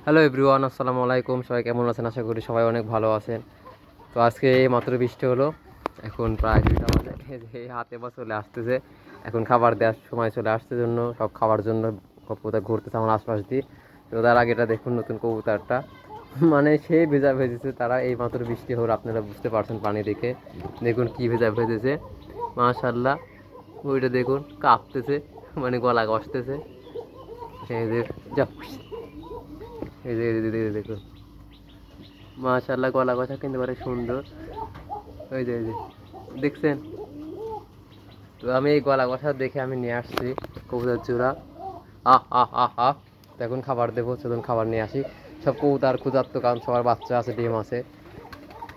Hello everyone, আসসালামু আলাইকুম। সবাই কেমন আছেন? আশা করি সবাই অনেক ভালো আছেন। তো আজকে মাত্র বৃষ্টি হলো, এখন প্রায় 2টা বাজে। এই যে হাতে বা চলে আসতেছে, এখন খাবার দেওয়ার সময় চলে আসতে জন্য সব খাবার জন্য কবুতর ঘুরতেছে আমার আশপাশ দিয়ে। তো তার আগে এটা দেখুন, নতুন কবুতরটা মানে সেই ভেজা ভেজেছে তারা। এই মাত্র বৃষ্টি হলো, আপনারা বুঝতে পারছেন পানি দেখে। দেখুন কি ভেজা ভেজেছে, মাশাআল্লাহ। ওইটা দেখুন কাঁপতেছে, মানে গলা কষতেছে। এই যে যা, এই যে দেখুন মাশাআল্লাহ, গলা কথা কিন্তু অনেক সুন্দর। ওই যে দেখছেন? তো আমি এই গলা কথা দেখে আমি নিয়ে আসছি কবুতর জোড়া। আহ আহ আহ আহ তো এখন খাবার দেবো, চলুন খাবার নিয়ে আসি। সব কবুতর ক্ষুধার্ত, কারণ সবার বাচ্চা আছে, ডিম আছে।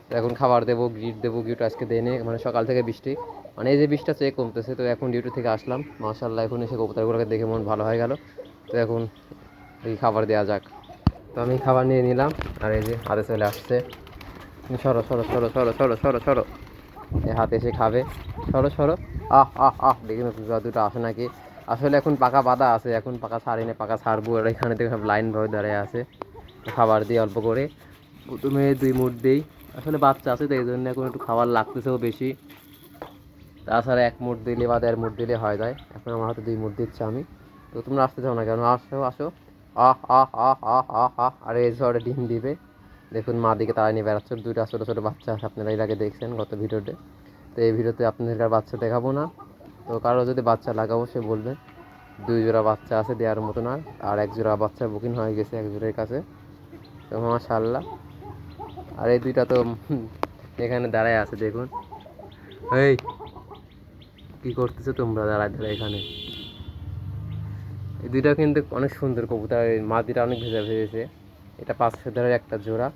তো এখন খাবার দেবো, গিট দেবো। গিট আজকে দেয়নি, মানে সকাল থেকে বৃষ্টি, মানে এই যে বৃষ্টিটা চেয়ে কমতেছে। তো এখন ডিউটি থেকে আসলাম, মাশাআল্লাহ। এখন এসে কবুতরগুলোকে দেখে মন ভালো হয়ে গেল। তো এখন এই খাবার দেওয়া যাক। তো আমি খাবার নিয়ে নিলাম, আর এই যে হাতে চলে আসছে। সরো সরো সরো সরো সরো সরো সরো, এ হাতে এসে খাবে। সরো সরো, আহ আহ আহ দেখি না দুটো আসে নাকি। আসলে এখন পাকা বাঁধা আছে, এখন পাকা ছাড়িনি, পাকা ছাড়বো। আর এখানে থেকে সব লাইন ভাবে দাঁড়িয়ে আছে। খাবার দিই অল্প করে, প্রথমে 2 মুঠ দিই। আসলে বাচ্চা আছে তো এই জন্য এখন একটু খাবার লাগতেছেও বেশি। তাছাড়া 1 মুঠ দিলে বা 1.5 মুঠ দিলে হয়ে যায়। এখন আমার হাতে 2 মুঠ দিচ্ছে আমি। তো তোমরা আসতে চাও না কেন? আসো আসো, আহ আহ আহ আহ আহ আহ। আর এই ঝড়ে ডিম দিবে, দেখুন মা দিকে তাড়াই নিয়ে বেড়াচ্ছে। 2টা ছোটো ছোটো বাচ্চা আছে, আপনারা এর আগে দেখছেন গত ভিডিওতে। তো এই ভিডিওতে আপনাদের আর বাচ্চা দেখাবো না। তো কারো যদি বাচ্চা লাগাবো সে বলবে। 2 জোড়া বাচ্চা আছে দেওয়ার মতন, আর 1 জোড়া বাচ্চা বুকিং হয়ে গেছে 1 জোড়ার কাছে। তো মাশাআল্লাহ। আর এই 2টা তো এখানে দাঁড়ায় আছে, দেখুন। এই কি করতেছো তোমরা দাঁড়ায় দাঁড়ায় এখানে? এই 2টা কিন্তু অনেক সুন্দর কবুতর। এই মাদিটা অনেক ভেজা ভেজেছে। এটা 500 একটা জোড়া।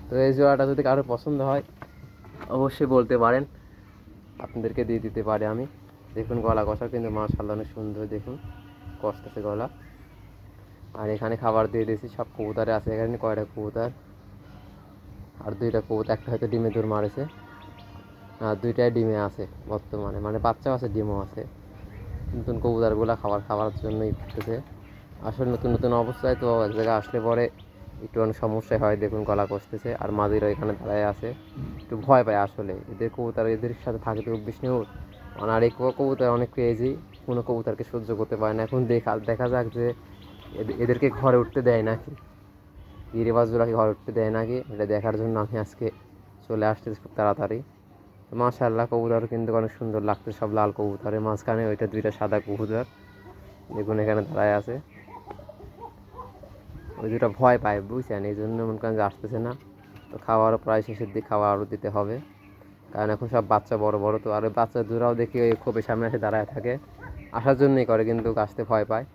তো এই জোড়াটা যদি কারো পছন্দ হয় অবশ্যই বলতে পারেন, আপনাদেরকে দিয়ে দিতে পারে আমি। দেখুন গলা কষা কিন্তু মাশাআল্লাহ অনেক সুন্দর, দেখুন কষতেছে গলা। আর এখানে খাবার দিয়ে দিয়েছি, সব কবুতরে আছে এখানে। কয়টা কবুতর, আর 2টা কবুতর, একটা হয়তো ডিমে দৌড় মারেছে, আর 2টাই ডিমে আছে বর্তমানে, মানে বাচ্চাও আছে ডিমও আছে। নতুন কবুতরগুলো খাবার খাওয়ার জন্যই করতেছে। আসলে নতুন নতুন অবস্থায় তো এক জায়গায় আসলে পরে একটু অনেক সমস্যা হয়। দেখুন গলা কষতেছে, আর মাদিরা এখানে দাঁড়ায় আছে, একটু ভয় পায় আসলে। এদের কবুতর এদের সাথে থাকে তো অভ্যিস নেই ওর। আর এই কবুতর অনেক ক্রেজি, কোনো কবুতরকে সহ্য করতে পারে না। এখন দেখা যাক যে এদেরকে ঘরে উঠতে দেয় নাকি, গিরিবাজগুলোকে ঘরে উঠতে দেয় নাকি, এটা দেখার জন্য আমি আজকে চলে আসতেছি খুব তাড়াতাড়ি। মাশাআল্লাহ, কবুতর কিন্তু অনেক সুন্দর লাগছে, সব লাল কবুতরের মাঝখানে ওইটা 2টা সাদা কবুতর, দেখুন এখানে দাঁড়ায় আছে। ওই 2টা ভয় পায়, বুঝছেন, এই জন্য মনে করেন যে আসতেছে না। তো খাওয়ারও প্রায় শেষের দিকে, খাওয়া আরও দিতে হবে, কারণ এখন সব বাচ্চা বড় বড়। তো আর ওই বাচ্চা দুরাও দেখি ওই খোপের সামনে এসে দাঁড়ায় থাকে, আসার জন্যই করে, কিন্তু আসতে ভয় পায়।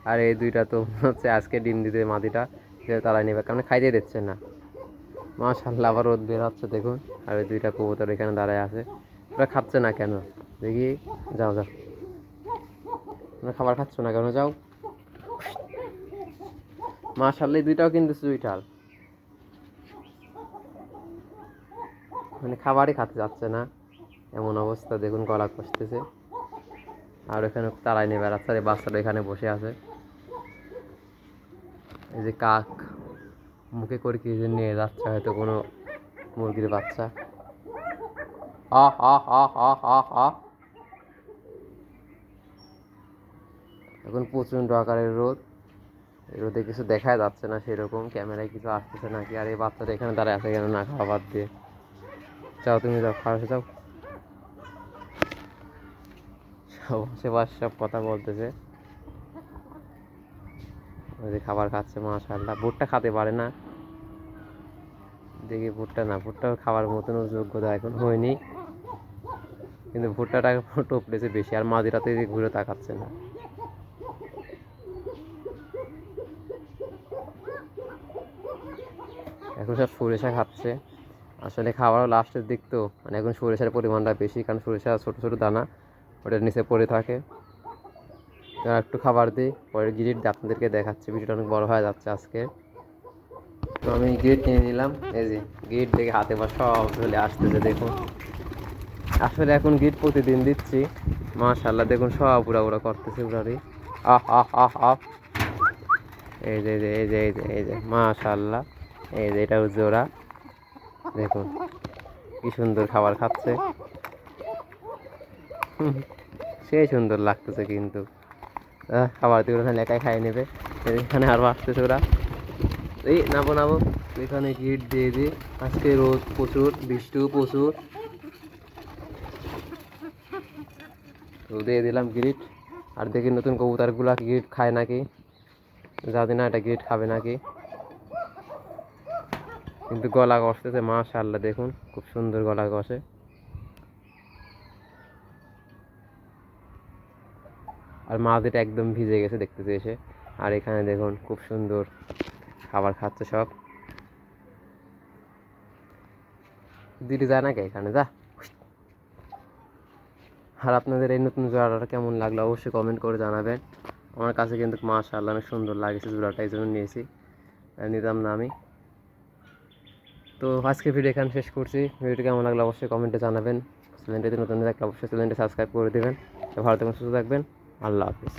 আর এই 2টা তো হচ্ছে আজকে ডিম দিতে মাদিটা, সে তারাই নেবে, কারণ খাইতে দিচ্ছে না। মাশাআল্লাহ, আবার রোদ বের হচ্ছে দেখুন। আর ওই 2টা কবুতর এখানে দাঁড়ায় আছে, ওরা খাচ্ছে না কেন দেখি। যাও যাও, তোমরা খাবার খাচ্ছ না কেন? যাও। মাশাআল্লাহ, এই 2টাও কিন্তু সুইটাল, মানে খাবারই খাতে যাচ্ছে না, এমন অবস্থা। দেখুন গলা কষতেছে, আর এখানে তারাই নিয়ে বেড়াচ্ছে। আর এই বাচ্চাটা এখানে বসে আছে, এই যে কাক মুখে করে কি যে নিয়ে যাচ্ছে, হয়তো কোনো মুরগির বাচ্চা। আহ আহ আহ আহ আহ আহ। এখন প্রচণ্ড আকারের রোদ, এই রোদে কিছু দেখা যাচ্ছে না সেরকম, ক্যামেরায় কিছু আসতেছে নাকি। আর এই বাচ্চাটা এখানে দাঁড়ায় আছে কেন না খাওয়া বাদ দিয়ে? যাও তুমি, যাও খাওয়া যাও। সব আশেপাশে সব কথা বলতেছে, ওই যে খাবার খাচ্ছে। মাশাআল্লাহ, ভুট্টা খেতে পারে না দেখি। ভুট্টা না, ভুট্টা খাওয়ার মতনও যোগ্যতা এখন হয়নি, কিন্তু ভুট্টাটা টপলেছে বেশি। আর মাঝিরাতে ঘুরে তাকাচ্ছে না। এখন সব সরিষা খাচ্ছে, আসলে খাওয়ারও লাস্টের দিক তো, মানে এখন সরিষার পরিমাণটা বেশি, কারণ সরিষা ছোটো ছোটো দানা ওটার নিচে পড়ে থাকে। তো একটু খাবার দিই, পরে গিরিট দিয়ে আপনাদেরকে দেখাচ্ছি। ভিডিওটা অনেক বড় হয়ে যাচ্ছে আজকে। তো আমি গিট নিয়ে নিলাম, এই যে গিট দেখে হাতে বা সব চলে আসতেছে দেখুন। আসলে এখন গিট প্রতিদিন দিচ্ছি, মাশাআল্লাহ দেখুন সব উড়া উড়া করতেছে, উড়ারি। আহ আহ আহ আহ। এই যে মাশাআল্লাহ, এই যে এটাও জোড়া, দেখুন কি সুন্দর খাবার খাচ্ছে। সেই সুন্দর লাগতেছে কিন্তু। খাবার দিয়ে ওখানে একাই খাই নেবে। এখানে আরও আসতেছে ওরা, এই নাবো নাবো। এখানে গিট দিয়ে দিই, আজকে রোদ প্রচুর, বৃষ্টিও প্রচুর, তো দিয়ে দিলাম গ্রিট। আর দেখি নতুন কবুতরগুলা গ্রিট খায় নাকি, জানি না এটা গ্রিট খাবে নাকি। কিন্তু গলা কষতেছে মাশাআল্লাহ, দেখুন খুব সুন্দর গলা কষে। আর মাঝিটা একদম ভিজে গেছে দেখতেছে এসে। আর এখানে দেখুন খুব সুন্দর খাবার খাচ্ছে সব। দিদি যায় নাকি এখানে, যা। আর আপনাদের এই নতুন জোড়াটা কেমন লাগলো অবশ্যই কমেন্ট করে জানাবেন। আমার কাছে কিন্তু মাশাআল্লাহ অনেক সুন্দর লাগেছে জোড়াটা, এই জন্য নিয়েছি, নিতাম না আমি। তো আজকে ভিডিও এখানে শেষ করছি। ভিডিওটি কেমন লাগলো অবশ্যই কমেন্টে জানাবেন। চ্যানেলটিতে নতুন থাকলে অবশ্যই চ্যানেলটি সাবস্ক্রাইব করে দেবেন। ভালো থাকবেন, সুস্থ থাকবেন। আল্লাহ হাফিজ।